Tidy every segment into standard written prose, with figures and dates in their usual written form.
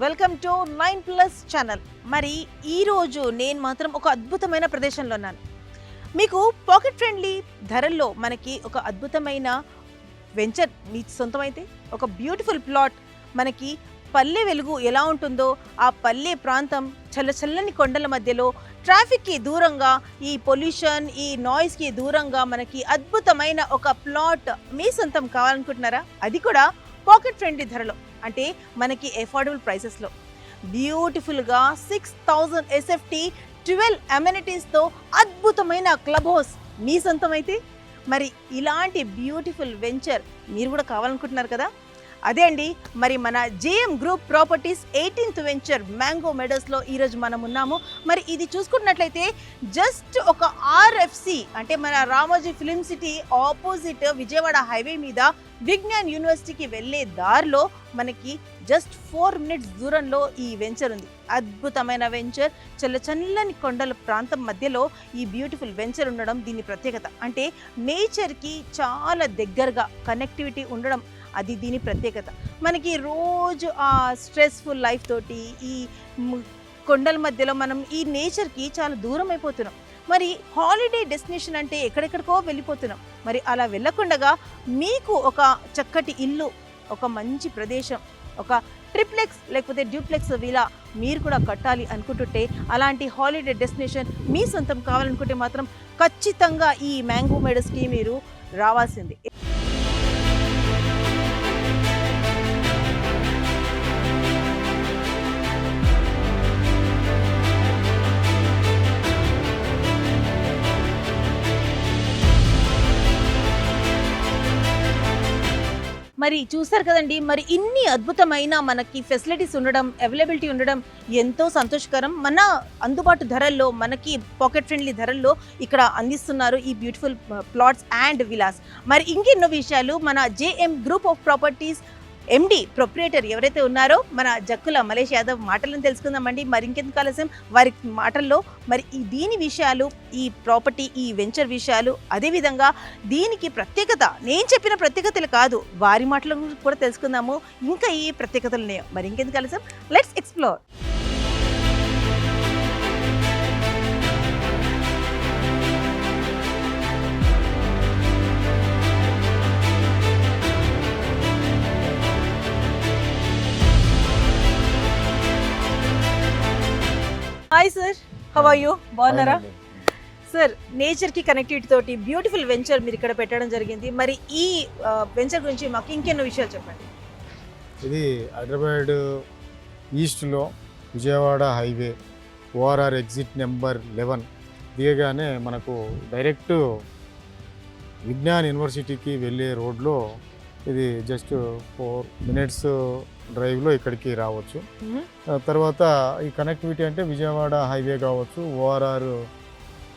Welcome to 9+ channel. మరి ఈరోజు నేను మాత్రం ఒక అద్భుతమైన ప్రదేశంలో ఉన్నాను. మీకు పాకెట్ ఫ్రెండ్లీ ధరల్లో మనకి ఒక అద్భుతమైన వెంచర్ మీ సొంతమైతే ఒక బ్యూటిఫుల్ ప్లాట్ మనకి పల్లె వెలుగు ఎలా ఉంటుందో ఆ పల్లె ప్రాంతం చల్లచల్లని కొండల మధ్యలో ట్రాఫిక్కి దూరంగా ఈ పొల్యూషన్ ఈ నాయిస్కి దూరంగా మనకి అద్భుతమైన ఒక ప్లాట్ మీ సొంతం కావాలనుకుంటున్నారా? అది కూడా పాకెట్ ఫ్రెండ్లీ ధరలో, అంటే మనకి అఫోర్డబుల్ ప్రైసెస్లో బ్యూటిఫుల్గా 6000 SFT 12 అమెనిటీస్తో అద్భుతమైన క్లబ్ హౌస్ మీ సొంతం అయితే మరి ఇలాంటి బ్యూటిఫుల్ వెంచర్ మీరు కూడా కావాలనుకుంటున్నారు కదా? అదే అండి, మరి మన JM group properties 18th venture mango మెడోస్లో ఈరోజు మనం ఉన్నాము. మరి ఇది చూసుకున్నట్లయితే జస్ట్ ఒక RFC అంటే మన Ramoji film city opposite Vijayawada highway మీద విజ్ఞాన్ యూనివర్సిటీకి వెళ్ళే దారిలో మనకి జస్ట్ 4 minutes దూరంలో ఈ వెంచర్ ఉంది. అద్భుతమైన వెంచర్, చల్లని కొండల ప్రాంతం మధ్యలో ఈ బ్యూటిఫుల్ వెంచర్ ఉండడం దీని ప్రత్యేకత. అంటే నేచర్కి చాలా దగ్గరగా కనెక్టివిటీ ఉండడం అది దీని ప్రత్యేకత. మనకి రోజు ఆ స్ట్రెస్ఫుల్ లైఫ్ తోటి ఈ కొండల మధ్యలో మనం ఈ నేచర్కి చాలా దూరం అయిపోతున్నాం. మరి హాలిడే డెస్టినేషన్ అంటే ఎక్కడెక్కడికో వెళ్ళిపోతున్నాం. మరి అలా వెళ్ళకుండా మీకు ఒక చక్కటి ఇల్లు, ఒక మంచి ప్రదేశం, ఒక ట్రిప్లెక్స్ లేకపోతే డ్యూప్లెక్స్ విలా మీరు కూడా కట్టాలి అనుకుంటుంటే, అలాంటి హాలిడే డెస్టినేషన్ మీ సొంతం కావాలనుకుంటే మాత్రం ఖచ్చితంగా ఈ మ్యాంగో మెడోస్కి మీరు రావాల్సిందే. మరి చూసారు కదండి, మరి ఇన్ని అద్భుతమైన మనకి ఫెసిలిటీస్ ఉండడం, అవైలబిలిటీ ఉండడం ఎంతో సంతోషకరం. మన అందుబాటు ధరల్లో మనకి పాకెట్ ఫ్రెండ్లీ ధరల్లో ఇక్కడ అందిస్తున్నారు ఈ బ్యూటిఫుల్ ప్లాట్స్ అండ్ విలాస్. మరి ఇంకెన్నో విషయాలు మన JM group of properties MD proprietor ఎవరైతే ఉన్నారో మన జక్కుల మలేష్ యాదవ్ మాటలను తెలుసుకుందామండి. మరి ఇంకెందుకు ఆలస్యం, వారి మాటల్లో మరి దీని విషయాలు, ఈ ప్రాపర్టీ, ఈ వెంచర్ విషయాలు, అదేవిధంగా దీనికి ప్రత్యేకత, నేను చెప్పిన ప్రత్యేకతలు కాదు, వారి మాటలు కూడా తెలుసుకుందాము. ఇంకా ఈ ప్రత్యేకతలు ఉన్నాయో, మరి ఇంకెందుకు ఆలస్యం, let's explore. Hi sir, how are you? బాగున్నారా సార్? నేచర్కి కనెక్టివిటీ తోటి బ్యూటిఫుల్ వెంచర్ మీరు ఇక్కడ పెట్టడం జరిగింది. మరి ఈ వెంచర్ గురించి మాకు ఇంకెన్నో విషయాలు చెప్పండి. ఇది హైదరాబాద్ ఈస్ట్లో Vijayawada highway ORR exit number 11 దిగగానే మనకు డైరెక్ట్ విజ్ఞాన్ యూనివర్సిటీకి వెళ్ళే రోడ్లో ఇది జస్ట్ 4 minutes డ్రైవ్లో ఇక్కడికి రావచ్చు. తర్వాత ఈ కనెక్టివిటీ అంటే విజయవాడ హైవే కావచ్చు, ORR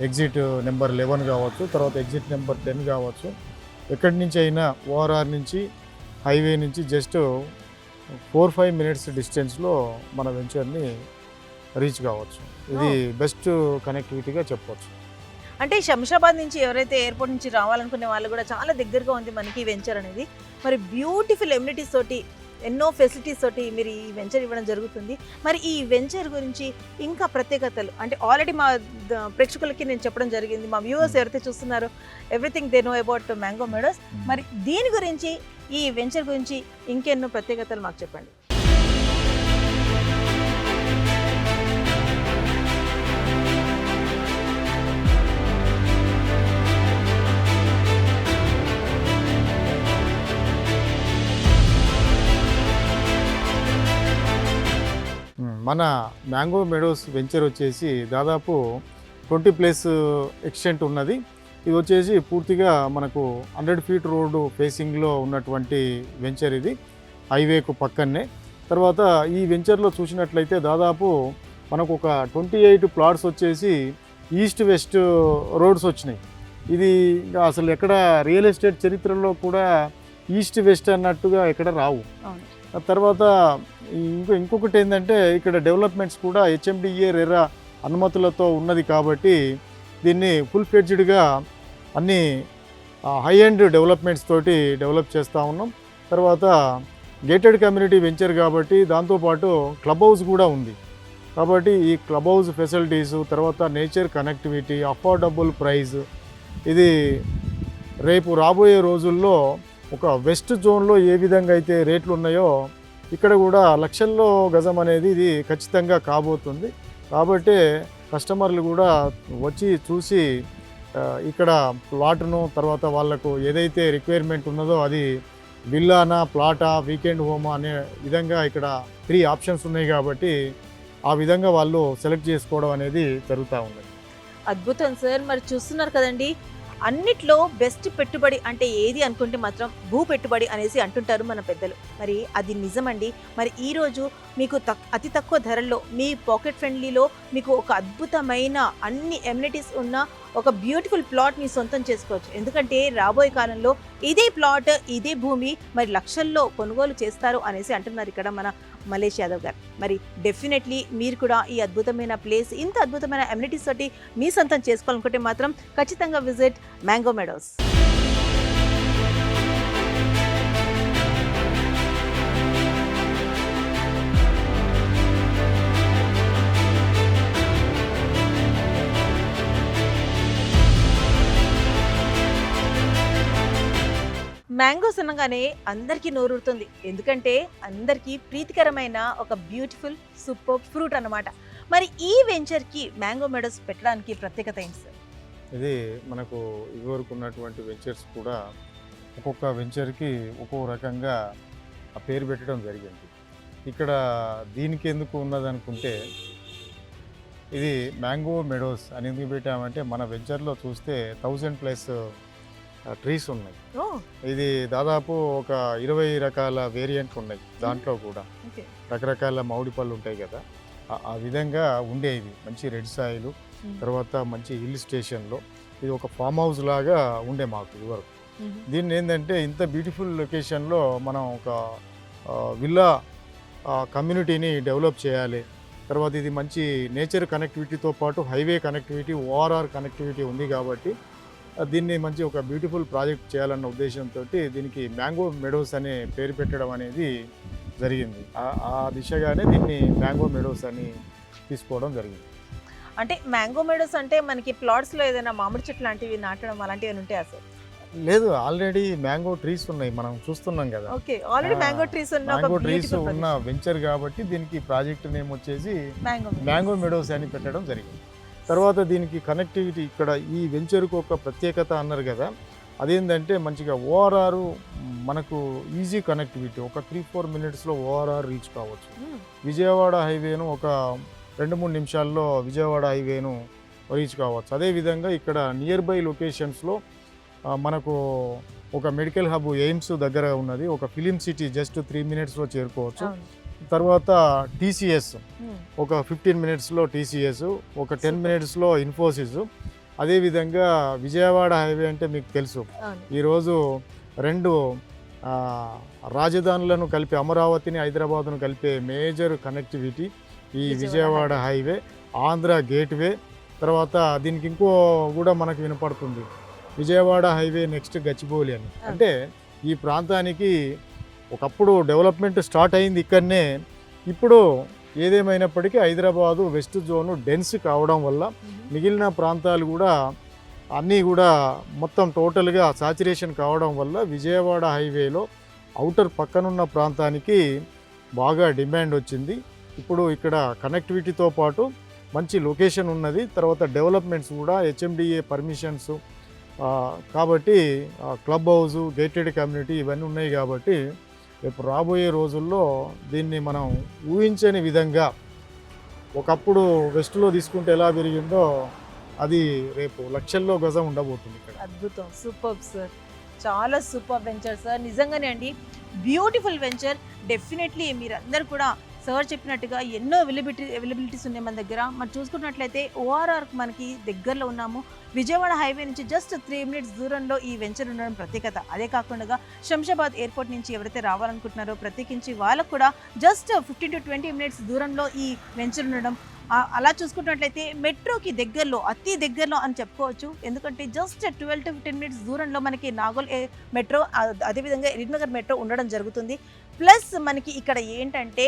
ఎగ్జిట్ నెంబర్ 11 కావచ్చు, తర్వాత ఎగ్జిట్ నెంబర్ 10 కావచ్చు. ఎక్కడి నుంచి అయినా ORR నుంచి హైవే నుంచి జస్ట్ 4-5 minutes డిస్టెన్స్లో మన వెంచర్ని రీచ్ కావచ్చు. ఇది బెస్ట్ కనెక్టివిటీగా చెప్పవచ్చు. అంటే శంషాబాద్ నుంచి ఎవరైతే ఎయిర్పోర్ట్ నుంచి రావాలనుకునే వాళ్ళు కూడా చాలా దగ్గరగా ఉంది మనకి వెంచర్ అనేది. మరి బ్యూటిఫుల్ ఎమ్యూనిటీస్ తోటి, ఎన్నో ఫెసిలిటీస్ తోటి మీరు ఈ వెంచర్ ఇవ్వడం జరుగుతుంది. మరి ఈ వెంచర్ గురించి ఇంకా ప్రత్యేకతలు అంటే ఆల్రెడీ మా ప్రేక్షకులకి నేను చెప్పడం జరిగింది, మా వ్యూవర్స్ ఎవరైతే చూస్తున్నారో everything they know about mango Meadows. మరి దీని గురించి, ఈ వెంచర్ గురించి ఇంకెన్నో ప్రత్యేకతలు మాకు చెప్పండి. మన మ్యాంగో మెడోస్ వెంచర్ వచ్చేసి దాదాపు 20+ ఎక్స్టెంట్ ఉన్నది. ఇది వచ్చేసి పూర్తిగా మనకు 100 feet రోడ్డు ఫేసింగ్లో ఉన్నటువంటి వెంచర్. ఇది హైవేకు పక్కనే. తర్వాత ఈ వెంచర్లో చూసినట్లయితే దాదాపు మనకు ఒక 28 plots వచ్చేసి ఈస్ట్ వెస్ట్ రోడ్స్ వచ్చినాయి. ఇది అసలు ఎక్కడ రియల్ ఎస్టేట్ చరిత్రలో కూడా ఈస్ట్ వెస్ట్ అన్నట్టుగా ఎక్కడ రావు. తర్వాత ఇంకొకటి ఏంటంటే ఇక్కడ డెవలప్మెంట్స్ కూడా HMDA రెరా అనుమతులతో ఉన్నది కాబట్టి దీన్ని ఫుల్ ఫ్లెడ్జ్డ్గా అన్ని హై ఎండ్ డెవలప్మెంట్స్ తోటి డెవలప్ చేస్తూ ఉన్నాం. తర్వాత గేటెడ్ కమ్యూనిటీ వెంచర్ కాబట్టి దాంతోపాటు క్లబ్ హౌస్ కూడా ఉంది. కాబట్టి ఈ క్లబ్ హౌస్ ఫెసిలిటీసు, తర్వాత నేచర్ కనెక్టివిటీ, అఫోర్డబుల్ ప్రైస్, ఇది రేపు రాబోయే రోజుల్లో ఒక వెస్ట్ జోన్లో ఏ విధంగా అయితే రేట్లు ఉన్నాయో ఇక్కడ కూడా లక్షల్లో గజం అనేది ఇది ఖచ్చితంగా కాబోతుంది. కాబట్టి కస్టమర్లు కూడా వచ్చి చూసి ఇక్కడ ప్లాట్ను, తర్వాత వాళ్ళకు ఏదైతే రిక్వైర్మెంట్ ఉన్నదో అది విల్లానా, ప్లాటా, వీకెండ్ హోమా అనే విధంగా ఇక్కడ 3 ఆప్షన్స్ ఉన్నాయి. కాబట్టి ఆ విధంగా వాళ్ళు సెలెక్ట్ చేసుకోవడం అనేది జరుగుతూ ఉంది. అద్భుతం సార్. మరి చూస్తున్నారు కదండి, అన్నిట్లో బెస్ట్ పెట్టుబడి అంటే ఏది అనుకుంటే మాత్రం భూ పెట్టుబడి అనేసి అంటుంటారు మన పెద్దలు. మరి అది నిజమండి. మరి ఈరోజు మీకు అతి తక్కువ ధరల్లో మీ పాకెట్ ఫ్రెండ్లీలో మీకు ఒక అద్భుతమైన అన్ని ఎమ్యూనిటీస్ ఉన్న ఒక బ్యూటిఫుల్ ప్లాట్ మీ సొంతం చేసుకోవచ్చు. ఎందుకంటే రాబోయే కాలంలో ఇదే ప్లాట్, ఇదే భూమి మరి లక్షల్లో కొనుగోలు చేస్తారు అనేసి అంటున్నారు ఇక్కడ మన మలేష్ యాదవ్ గారు. మరి డెఫినెట్లీ మీరు కూడా ఈ అద్భుతమైన ప్లేస్, ఇంత అద్భుతమైన ఎమ్యూనిటీస్ తోటి మీ సొంతం చేసుకోవాలనుకుంటే మాత్రం ఖచ్చితంగా విజిట్ మ్యాంగో మెడోస్. మ్యాంగోస్ అనగానే అందరికీ నోరూరుతుంది. ఎందుకంటే అందరికీ ప్రీతికరమైన ఒక బ్యూటిఫుల్ సూపర్ ఫ్రూట్ అన్నమాట. మరి ఈ వెంచర్కి మ్యాంగో మెడోస్ పెట్టడానికి ప్రత్యేకత ఏంటి సార్? ఇది మనకు ఇదివరకు ఉన్నటువంటి వెంచర్స్ కూడా ఒక్కొక్క వెంచర్కి ఒక్కో రకంగా ఆ పేరు పెట్టడం జరిగింది. ఇక్కడ దీనికి ఎందుకు ఉన్నదనుకుంటే ఇది మ్యాంగో మెడోస్ అని ఎందుకు పెట్టామంటే మన వెంచర్లో చూస్తే 1000+ ట్రీస్ ఉన్నాయి. ఇది దాదాపు ఒక 20 రకాల వేరియంట్లు ఉన్నాయి. దాంట్లో కూడా రకరకాల మామిడి పళ్ళు ఉంటాయి కదా, ఆ విధంగా ఉండేవి. మంచి రెడ్ సాయిల్, తర్వాత మంచి హిల్ స్టేషన్లో ఇది ఒక ఫామ్ హౌస్ లాగా ఉండే మాకు ఇదివరకు. దీన్ని ఏంటంటే ఇంత బ్యూటిఫుల్ లొకేషన్లో మనం ఒక విల్లా కమ్యూనిటీని డెవలప్ చేయాలి. తర్వాత ఇది మంచి నేచర్ కనెక్టివిటీతో పాటు హైవే కనెక్టివిటీ, ఓఆర్ఆర్ కనెక్టివిటీ ఉంది. కాబట్టి దీన్ని మంచి ఒక బ్యూటిఫుల్ ప్రాజెక్ట్ చేయాలన్న ఉద్దేశంతో దీనికి మ్యాంగో మెడోస్ అనే పేరు పెట్టడం అనేది జరిగింది. ఆ దిశగానే దీన్ని మ్యాంగో మెడోస్ అని తీసుకోవడం జరిగింది. అంటే మ్యాంగో మెడోస్ అంటే మనకి ప్లాట్స్లో ఏదైనా మామిడి చెట్లు లాంటివి నాటడం అలాంటివి ఉంటాయా సార్? లేదు, ఆల్రెడీ మ్యాంగో ట్రీస్ ఉన్నాయి, మనం చూస్తున్నాం కదా. ఓకే, ఆల్రెడీ మ్యాంగో ట్రీస్ ఉన్న వెంచర్ కాబట్టి దీనికి ప్రాజెక్ట్ నేమ్ వచ్చేసి మ్యాంగో మెడోస్ అని పెట్టడం జరిగింది. తర్వాత దీనికి కనెక్టివిటీ ఇక్కడ ఈ వెంచర్కు ఒక ప్రత్యేకత అన్నారు కదా, అదేంటంటే మంచిగా ఓఆర్ఆర్ మనకు ఈజీ కనెక్టివిటీ, ఒక 3-4 మినిట్స్లో ఓఆర్ఆర్ రీచ్ కావచ్చు. విజయవాడ హైవేను ఒక 2-3 నిమిషాల్లో విజయవాడ హైవేను రీచ్ కావచ్చు. అదేవిధంగా ఇక్కడ నియర్ బై లొకేషన్స్లో మనకు ఒక మెడికల్ హబ్ ఎయిమ్స్ దగ్గర ఉన్నది, ఒక ఫిలిం సిటీ జస్ట్ 3 మినిట్స్లో చేరుకోవచ్చు. తర్వాత టీసీఎస్ ఒక 15 మినిట్స్లో టీసీఎస్, ఒక 10 మినిట్స్లో ఇన్ఫోసిస్. అదేవిధంగా విజయవాడ హైవే అంటే మీకు తెలుసు, ఈరోజు 2 రాజధానులను కలిపి అమరావతిని, హైదరాబాద్ను కలిపే మేజర్ కనెక్టివిటీ ఈ విజయవాడ హైవే, ఆంధ్ర గేట్వే. తర్వాత దీనికి ఇంకో కూడా మనకు వినపడుతుంది, విజయవాడ హైవే నెక్స్ట్ గచ్చిబౌలి అని. అంటే ఈ ప్రాంతానికి ఒకప్పుడు డెవలప్మెంట్ స్టార్ట్ అయింది ఇక్కడనే. ఇప్పుడు ఏదేమైనప్పటికీ హైదరాబాదు వెస్ట్ జోను డెన్స్ కావడం వల్ల మిగిలిన ప్రాంతాలు కూడా అన్నీ కూడా మొత్తం టోటల్గా సాచురేషన్ కావడం వల్ల విజయవాడ హైవేలో అవుటర్ పక్కనున్న ప్రాంతానికి బాగా డిమాండ్ వచ్చింది. ఇప్పుడు ఇక్కడ కనెక్టివిటీతో పాటు మంచి లొకేషన్ ఉన్నది, తర్వాత డెవలప్మెంట్స్ కూడా హెచ్ఎండిఏ పర్మిషన్స్ కాబట్టి క్లబ్ హౌస్, గేటెడ్ కమ్యూనిటీ ఇవన్నీ ఉన్నాయి. కాబట్టి రేపు రాబోయే రోజుల్లో దీన్ని మనం ఊహించని విధంగా ఒకప్పుడు వెస్ట్లో తీసుకుంటే ఎలా పెరిగిందో అది రేపు లక్షల్లో గజం ఉండబోతుంది ఇక్కడ. అద్భుతం, సూపర్ సార్, చాలా సూపర్ వెంచర్ సార్, నిజంగానే అండి బ్యూటిఫుల్ వెంచర్. డెఫినెట్లీ మీరందరూ కూడా సార్ చెప్పినట్టుగా ఎన్నో అవైలబిలిటీస్ ఉన్నాయి మన దగ్గర. మరి చూసుకున్నట్లయితే ఓఆర్ఆర్ మనకి దగ్గరలో ఉన్నాము. విజయవాడ హైవే నుంచి జస్ట్ 3 మినిట్స్ దూరంలో ఈ వెంచర్ ఉండడం ప్రత్యేకత. అదే కాకుండా శంషాబాద్ ఎయిర్పోర్ట్ నుంచి ఎవరైతే రావాలనుకుంటున్నారో ప్రత్యేకించి వాళ్ళకు కూడా జస్ట్ 15 to 20 మినిట్స్ దూరంలో ఈ వెంచర్ ఉండడం అలా చూసుకున్నట్లయితే మెట్రోకి దగ్గరలో అతి దగ్గరలో అని చెప్పుకోవచ్చు. ఎందుకంటే జస్ట్ 12 to 15 మినిట్స్ దూరంలో మనకి నాగోల్ మెట్రో అదేవిధంగా ఎల్బీనగర్ మెట్రో ఉండడం జరుగుతుంది. ప్లస్ మనకి ఇక్కడ ఏంటంటే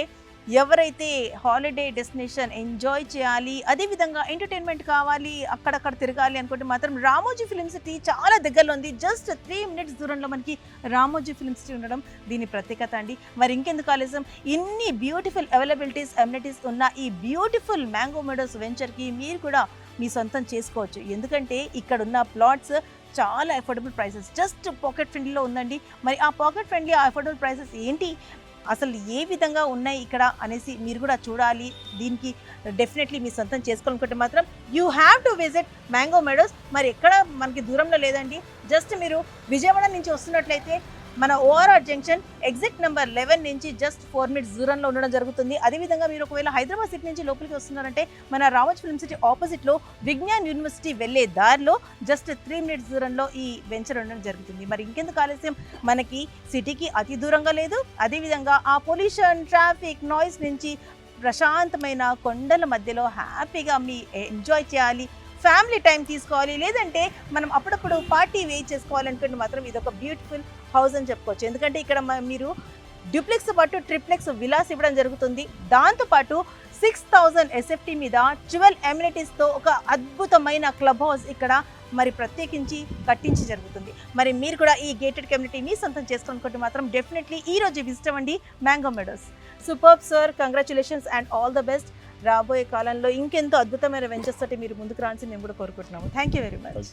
ఎవరైతే హాలిడే డెస్టినేషన్ ఎంజాయ్ చేయాలి, అదేవిధంగా ఎంటర్టైన్మెంట్ కావాలి, అక్కడక్కడ తిరగాలి అనుకుంటే మాత్రం రామోజీ ఫిల్మ్ సిటీ చాలా దగ్గరలో ఉంది. జస్ట్ 3 మినిట్స్ దూరంలో మనకి రామోజీ ఫిల్మ్ సిటీ ఉండడం దీని ప్రత్యేకత అండి. మరి ఇంకెందుకు ఆలస్యం, ఇన్ని బ్యూటిఫుల్ అవైలబిలిటీస్ అమ్యూనిటీస్ ఉన్న ఈ బ్యూటిఫుల్ మ్యాంగో మెడోస్ వెంచర్కి మీరు కూడా మీ సొంతం చేసుకోవచ్చు. ఎందుకంటే ఇక్కడ ఉన్న ప్లాట్స్ చాలా అఫోర్డబుల్ ప్రైసెస్, జస్ట్ పాకెట్ ఫ్రెండ్లీలో ఉందండి. మరి ఆ పాకెట్ ఫ్రెండ్లీ ఆ అఫోర్డబుల్ ప్రైసెస్ ఏంటి, అసలు ఏ విధంగా ఉన్నాయి ఇక్కడ అనేసి మీరు కూడా చూడాలి. దీనికి డెఫినెట్లీ మీ సొంతం చేసుకోవాలనుకుంటే మాత్రం you have to visit mango Meadows. మరి ఎక్కడ మనకి దూరంలో లేదండి, జస్ట్ మీరు విజయవాడ నుంచి వస్తున్నట్లయితే మన ఓఆర్ఆర్ జంక్షన్ ఎగ్జిట్ నెంబర్ 11 నుంచి జస్ట్ 4 మినిట్స్ దూరంలో ఉండడం జరుగుతుంది. అదేవిధంగా మీరు ఒకవేళ హైదరాబాద్ సిటీ నుంచి లోపలికి వస్తున్నారంటే మన రామోజీ ఫిల్మ్ సిటీ ఆపోజిట్లో విజ్ఞాన్ యూనివర్సిటీ వెళ్ళే దారిలో జస్ట్ 3 మినిట్స్ దూరంలో ఈ వెంచర్ ఉండడం జరుగుతుంది. మరి ఇంకెందుకు ఆలస్యం, మనకి సిటీకి అతి దూరంగా లేదు, అదేవిధంగా ఆ పొల్యూషన్ ట్రాఫిక్ నాయిస్ నుంచి ప్రశాంతమైన కొండల మధ్యలో హ్యాపీగా మీ ఎంజాయ్ చేయాలి, ఫ్యామిలీ టైం తీసుకోవాలి, లేదంటే మనం అప్పుడప్పుడు పార్టీ వెయిట్ చేసుకోవాలనుకుంటే మాత్రం ఇది ఒక బ్యూటిఫుల్ హౌస్ అని చెప్పుకోవచ్చు. ఎందుకంటే ఇక్కడ మీరు డ్యూప్లెక్స్ పాటు ట్రిప్లెక్స్ విలాస్ ఇవ్వడం జరుగుతుంది. దాంతోపాటు 6000 ఎస్ఎఫ్టీ మీద 12 అమ్యూనిటీస్తో ఒక అద్భుతమైన క్లబ్ హౌస్ ఇక్కడ మరి ప్రత్యేకించి కట్టించి జరుగుతుంది. మరి మీరు కూడా ఈ గేటెడ్ కమ్యూనిటీ మీ సొంతం చేసుకోవాలనుకుంటే మాత్రం డెఫినెట్లీ ఈ రోజు విజిట్ అవ్వండి mango Meadows. Superb sir, congratulations and all the best. రాబోయే కాలంలో ఇంకెంతో అద్భుతమైన వెంచర్స్ తోటి మీరు ముందుకు రావాల్సి మేము కూడా కోరుకుంటున్నాము. Thank you very much.